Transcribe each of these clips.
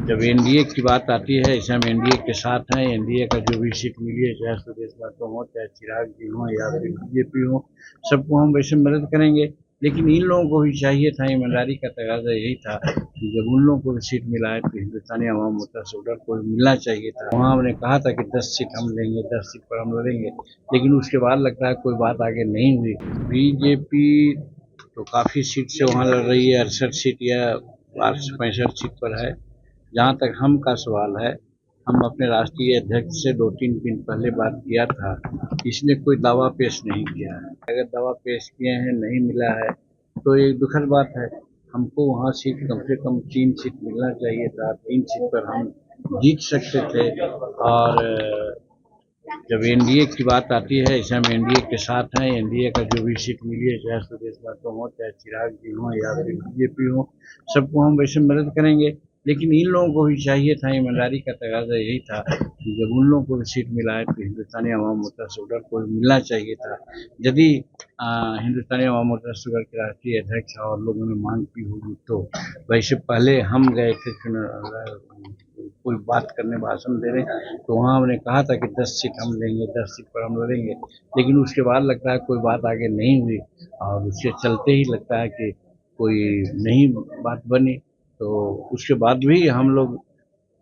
जब एनडीए की बात आती है, इसे हम एनडीए के साथ हैं। एनडीए का जो भी सीट मिली है, चाहे सुदेश महतो हो, चाहे चिराग जी हों या फिर बीजेपी हो, सबको हम वैसे मदद करेंगे। लेकिन इन लोगों को भी चाहिए था, ईमानदारी का तकाजा यही था कि जब उन लोगों को भी सीट मिला है तो हिंदुस्तानी अवाम मोर्चा से उधर को मिलना चाहिए था। वहाँ हमने कहा था कि 10 सीट हम लेंगे, 10 सीट पर हम लड़ेंगे, लेकिन उसके बाद लगता है कोई बात आगे नहीं हुई। बीजेपी तो काफ़ी सीट से वहाँ लड़ रही है, 68 सीट या 65 सीट पर है। जहाँ तक हम का सवाल है, हम अपने राष्ट्रीय अध्यक्ष से 2-3 दिन पहले बात किया था। इसने कोई दावा पेश नहीं किया है। अगर दावा पेश किए हैं, नहीं मिला है, तो एक दुखद बात है। हमको वहाँ सीट कम से कम 3 सीट मिलना चाहिए था। 3 सीट पर हम जीत सकते थे। और जब एनडीए की बात आती है, इसे हम एनडीए के साथ हैं। एनडीए का जो भी सीट मिली है, चाहे सुदेश महतो हो, चाहे चिराग जी हों या फिर बीजेपी हो, सबको हम वैसे मदद करेंगे। लेकिन इन लोगों को भी चाहिए था, ईमानदारी का तकाजा यही था कि जब उन लोगों को भी सीट मिला है तो हिंदुस्तानी अवाम मोर्चा से उधर को मिलना चाहिए था। यदि हिंदुस्तानी अवाम मोर्चा से उधर के राष्ट्रीय अध्यक्ष और लोगों ने मांग की होगी, तो वैसे पहले हम गए थे कोई बात करने, भाषण दे रहे, तो वहाँ हमने कहा था कि 10 सीट हम लेंगे, 10 सीट पर हम लड़ेंगे, लेकिन उसके बाद लगता है कोई बात आगे नहीं हुई और उसके चलते ही लगता है कि कोई नई बात बनी। तो उसके बाद भी हम लोग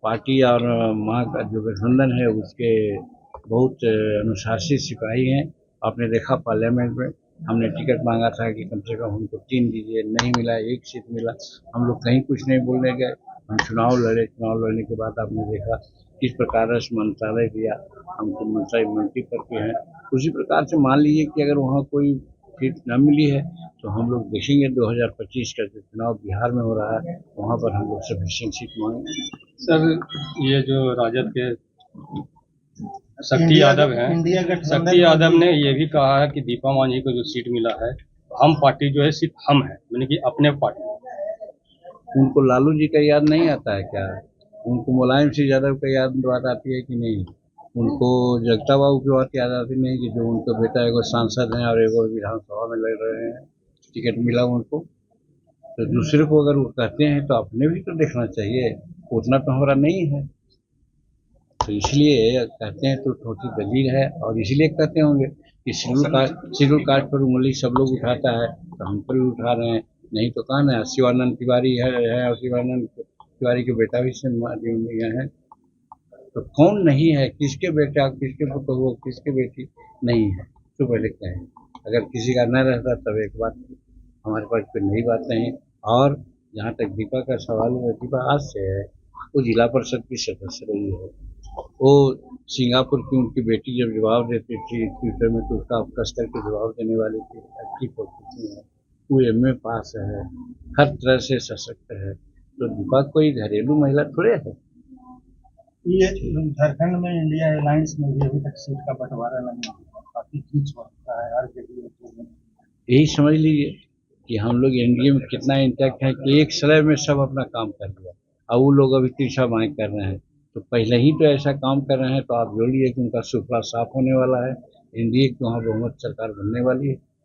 पार्टी और वहाँ का जो गठबंधन है उसके बहुत अनुशासित सिपाही हैं। आपने देखा पार्लियामेंट में हमने टिकट मांगा था कि कम से कम हमको 3 दीजिए, नहीं मिला, 1 सीट मिला। हम लोग कहीं कुछ नहीं बोलने गए, हम चुनाव लड़े। चुनाव लड़ने के बाद आपने देखा किस प्रकार से मंत्रालय दिया, हमको मंत्री पर के हैं। उसी प्रकार से मान लीजिए कि अगर वहाँ कोई सीट न मिली है तो हम लोग देखेंगे 2025 का जो चुनाव बिहार में हो रहा है, वहाँ पर हम लोग सफिशिएंट सीट मांगेंगे। सर, ये जो राजद के शक्ति यादव हैं, शक्ति यादव ने ये भी कहा है कि दीपा मांझी को जो सीट मिला है, हम पार्टी जो है सिर्फ हम है, यानी कि अपने पार्टी। उनको लालू जी का याद नहीं आता है क्या? उनको मुलायम सिंह यादव का याद बात आती है कि नहीं? उनको जगता बाबू की बात याद आती नहीं कि जो उनका बेटा एगो सांसद हैं और एगो विधानसभा में लड़ रहे हैं, टिकट मिला उनको। तो दूसरे को अगर वो कहते हैं तो अपने भी तो देखना चाहिए, उतना तो हमारा नहीं है। तो इसलिए कहते हैं तो थोड़ी दलील है, और इसलिए कहते होंगे कि शेड्यूल कास्ट पर उंगली सब लोग उठाता है तो हम पर भी उठा रहे हैं। नहीं तो कहा ना, शिवानंद तिवारी है और शिवानंद तिवारी के बेटा भी है। तो कौन नहीं है, किसके बेटा, किसके पुत्र हो, किसके बेटी नहीं है, तो पहले कहें। अगर किसी का न रहता तब एक बात थी, हमारे पास कोई नई बात नहीं। और जहाँ तक दीपा का सवाल है, दीपा आज से है, वो जिला परिषद की सदस्य रही है। वो सिंगापुर की उनकी बेटी जब जवाब देती थी ट्विटर में तो उसका कस करके जवाब देने वाली थी, अच्छी पॉलिटिशियन है, वो एमए पास है, हर तरह से सशक्त है। तो दीपा कोई घरेलू महिला थोड़े है। ये झारखंड में इंडिया अलायंस में भी अभी तक सीट का बंटवारा नहीं हुआ, काफी खींच होता है हर जगह। यही समझ लीजिए कि हम लोग एनडीए में कितना इंटैक्ट है कि एक समय में सब अपना काम कर लिया, अब वो लोग अभी तीसरा मांग कर रहे हैं। तो पहले ही तो ऐसा काम कर रहे हैं, तो आप जोड़िए कि उनका सुफला साफ होने वाला है। एनडीए की वहाँ बहुमत सरकार बनने वाली है।